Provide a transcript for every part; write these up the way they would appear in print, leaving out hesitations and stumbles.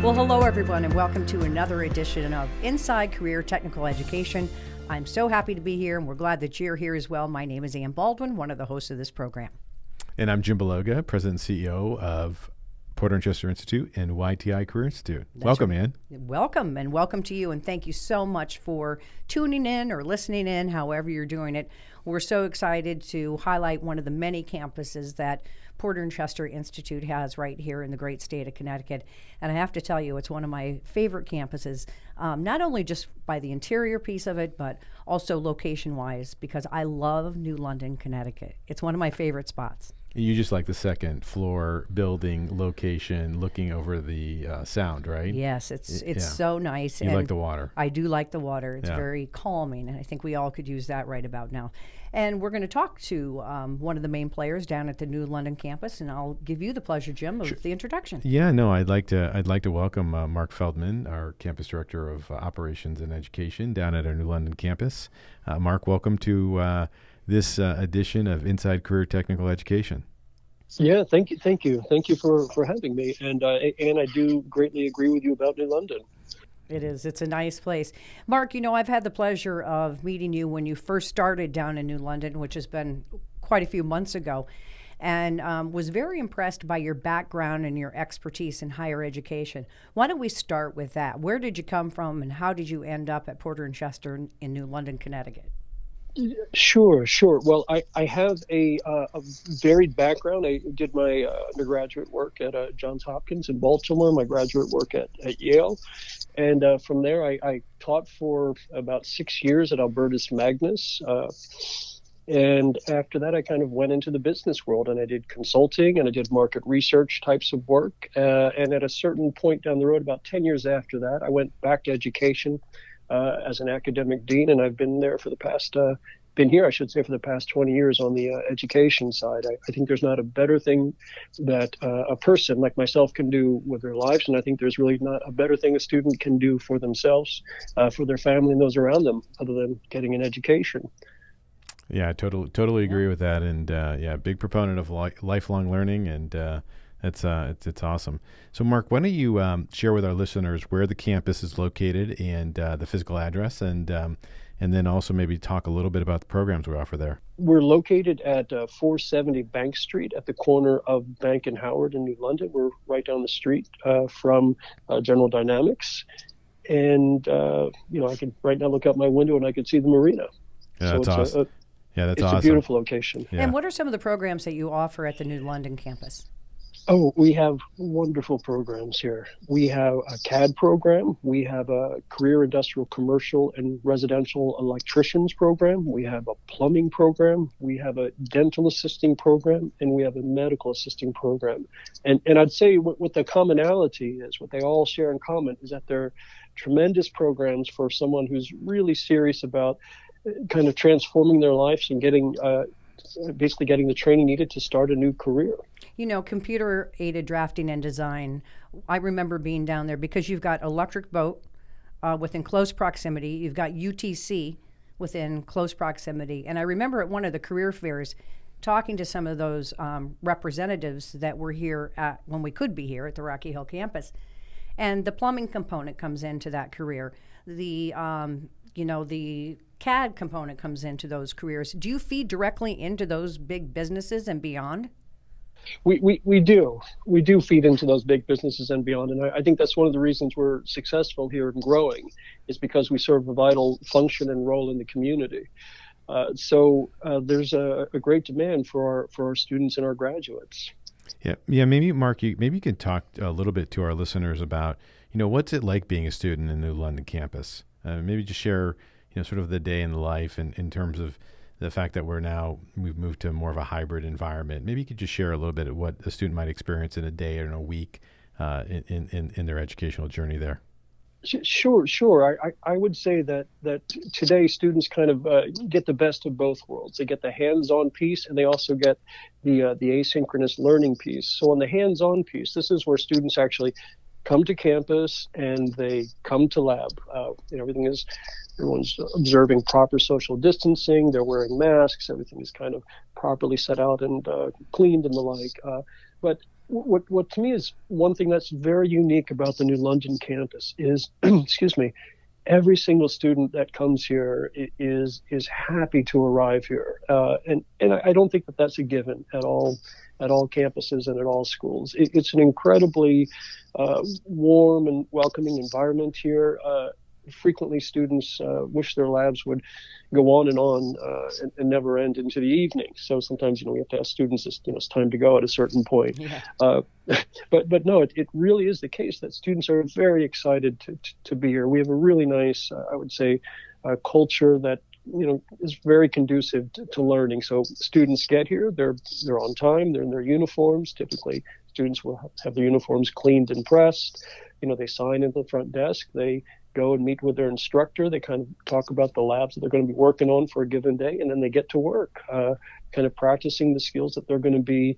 Well, hello, everyone, and welcome to another edition of Inside Career Technical Education. I'm so happy to be here, and we're glad that you're here as well. My name is Baldwin, one of the hosts of this program. And I'm Jim Bologa, President and CEO of PorterChester Institute and YTI Career Institute. Welcome, right. Ann. Welcome, and welcome to you, and thank you so much for tuning in or listening in, however you're doing it. We're so excited to highlight one of the many campuses that PorterChester Institute has right here in the great state of Connecticut. And I have to tell you, it's one of my favorite campuses, not only just by the interior piece of it, but also location-wise, because I love New London, Connecticut. It's one of my favorite spots. You just like the second floor building location looking over the sound, right? Yes, it's so nice. You like the water. I do like the water. It's very calming, and I think we all could use that right about now. And we're going to talk to one of the main players down at the New London campus, and I'll give you the pleasure, Jim, of the introduction. Yeah, no, I'd like to welcome Marc Feldman, our campus director of operations and education down at our New London campus. Marc, welcome to this edition of Inside Career Technical Education. Yeah, thank you for having me. And I do greatly agree with you about New London. It is. It's a nice place. Marc, I've had the pleasure of meeting you when you first started down in New London, which has been quite a few months ago, and was very impressed by your background and your expertise in higher education. Why don't we start with that? Where did you come from, and how did you end up at PorterChester in New London, Connecticut? Sure. Well, I have a varied background. I did my undergraduate work at Johns Hopkins in Baltimore, my graduate work at Yale. And from there, I taught for about 6 years at Albertus Magnus. And after that, I kind of went into the business world, and I did consulting and I did market research types of work. And at a certain point down the road, about 10 years after that, I went back to education as an academic dean, and I've been there for the past, for the past 20 years on the education side. I think there's not a better thing that a person like myself can do with their lives, and I think there's really not a better thing a student can do for themselves, for their family and those around them, other than getting an education. Yeah, I totally agree with that, and big proponent of lifelong learning, and it's awesome. So, Marc, why don't you share with our listeners where the campus is located and the physical address, and then also maybe talk a little bit about the programs we offer there. We're located at 470 Bank Street at the corner of Bank and Howard in New London. We're right down the street from General Dynamics, and I can right now look out my window and I can see the marina. Yeah, so that's awesome. It's a beautiful location. Yeah. And what are some of the programs that you offer at the New London campus? Oh, we have wonderful programs here. We have a CAD program. We have a career industrial, commercial, and residential electricians program. We have a plumbing program. We have a dental assisting program, and we have a medical assisting program. And I'd say what the commonality is, what they all share in common, is that they're tremendous programs for someone who's really serious about kind of transforming their lives and getting the training needed to start a new career. Computer-aided drafting and design. I remember being down there because you've got Electric Boat within close proximity. You've got UTC within close proximity. And I remember at one of the career fairs talking to some of those representatives that were here when we could be here at the Rocky Hill campus. And the plumbing component comes into that career. The CAD component comes into those careers. Do you feed directly into those big businesses and beyond? We do feed into those big businesses and beyond, and I think that's one of the reasons we're successful here and growing, is because we serve a vital function and role in the community. So there's a great demand for our students and our graduates. Yeah. Maybe Marc, you can talk a little bit to our listeners about what's it like being a student in the New London campus. Maybe just share sort of the day in the life, and in terms of the fact that we've moved to more of a hybrid environment. Maybe you could just share a little bit of what a student might experience in a day or in a week in their educational journey there. Sure. I would say that today students kind of get the best of both worlds. They get the hands-on piece, and they also get the asynchronous learning piece. So on the hands-on piece, this is where students actually come to campus and they come to lab. Everyone's observing proper social distancing. They're wearing masks. Everything is kind of properly set out and cleaned and the like. But what to me is one thing that's very unique about the New London campus is, excuse me, every single student that comes here is happy to arrive here, and I don't think that that's a given at all campuses and at all schools. It's an incredibly warm and welcoming environment here. Frequently, students wish their labs would go on and never end into the evening. So sometimes, we have to ask students, it's time to go at a certain point. Yeah. But no, it really is the case that students are very excited to be here. We have a really nice, I would say, culture that is very conducive to learning. So students get here, they're on time, they're in their uniforms. Typically, students will have their uniforms cleaned and pressed. They sign at the front desk. They go and meet with their instructor. They kind of talk about the labs that they're going to be working on for a given day, and then they get to work, kind of practicing the skills that they're going to be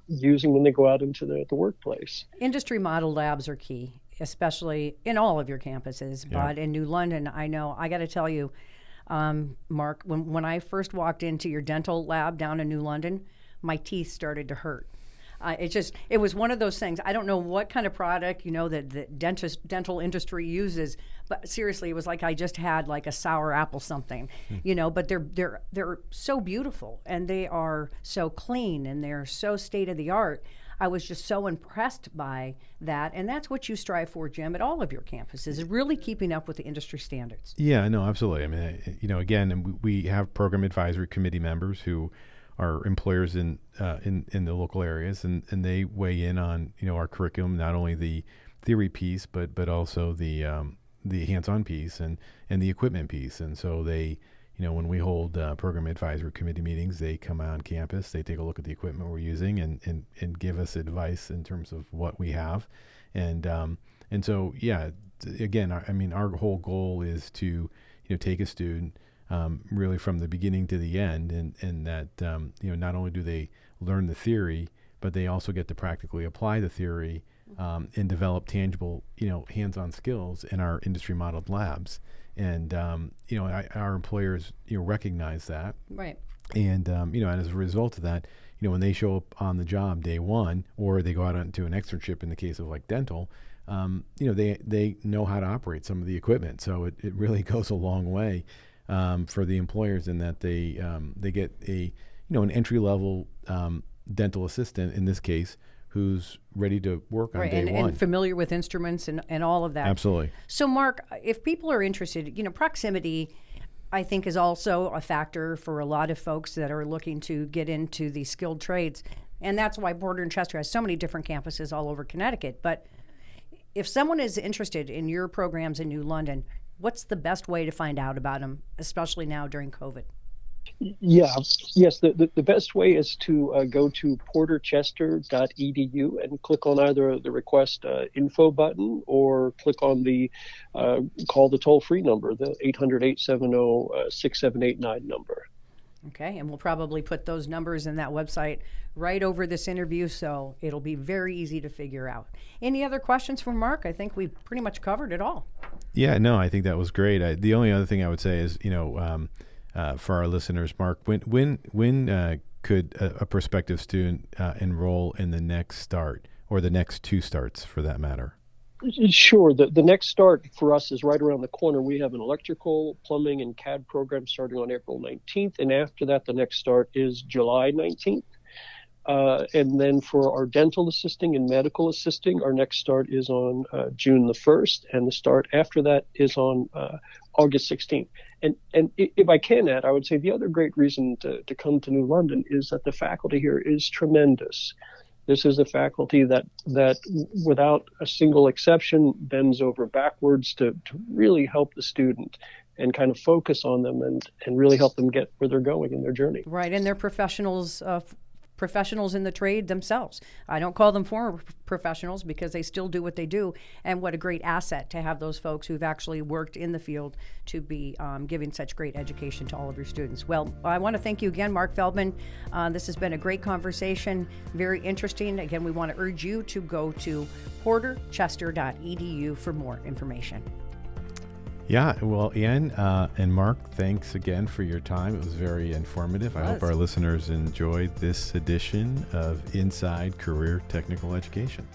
using when they go out into the workplace. Industry model labs are key, especially in all of your campuses. Yeah. But in New London, I know, I got to tell you, Marc, when I first walked into your dental lab down in New London, my teeth started to hurt. It was one of those things. I don't know what kind of product, that the dental industry uses, but seriously, it was like I just had like a sour apple something, but they're so beautiful and they are so clean and they're so state of the art. I was just so impressed by that. And that's what you strive for, Jim, at all of your campuses, is really keeping up with the industry standards. Yeah, no, absolutely. I mean, again, we have program advisory committee members who are employers in the local areas, and they weigh in on our curriculum, not only the theory piece, but also the hands-on piece and the equipment piece. And so they, when we hold program advisory committee meetings, they come on campus, they take a look at the equipment we're using, and give us advice in terms of what we have, and so yeah, again, our whole goal is to take a student really from the beginning to the end, and that not only do they learn the theory, but they also get to practically apply the theory and develop tangible, hands-on skills in our industry modeled labs. And our employers recognize that, right? And and as a result of that, when they show up on the job day one, or they go out into an externship in the case of like dental, they know how to operate some of the equipment. So it really goes a long way for the employers in that they get an entry level dental assistant in this case who's ready to work on day one. And familiar with instruments and all of that. Absolutely. So Marc, if people are interested, proximity I think is also a factor for a lot of folks that are looking to get into the skilled trades. And that's why PorterChester has so many different campuses all over Connecticut. But if someone is interested in your programs in New London, what's the best way to find out about them, especially now during COVID? Yes. The best way is to go to PorterChester.edu and click on either the request info button or click on the call the toll-free number, the 800-870-6789 number. Okay, and we'll probably put those numbers in that website right over this interview, so it'll be very easy to figure out. Any other questions for Marc? I think we've pretty much covered it all. Yeah, no, I think that was great. The only other thing I would say is, for our listeners, Marc, when could a prospective student enroll in the next start, or the next two starts for that matter? Sure. The next start for us is right around the corner. We have an electrical, plumbing, and CAD program starting on April 19th. And after that, the next start is July 19th. And then for our dental assisting and medical assisting, our next start is on June the 1st. And the start after that is on August 16th. And if I can add, I would say the other great reason to come to New London is that the faculty here is tremendous. This is a faculty that without a single exception bends over backwards to really help the student and kind of focus on them and really help them get where they're going in their journey. Right, and they're professionals professionals in the trade themselves. I don't call them former professionals because they still do what they do, and what a great asset to have those folks who've actually worked in the field to be giving such great education to all of your students. Well, I want to thank you again, Marc Feldman. This has been a great conversation, very interesting. Again, we want to urge you to go to PorterChester.edu for more information. Yeah, well, Ann and Marc, thanks again for your time. It was very informative. I hope our listeners enjoyed this edition of Inside Career Technical Education.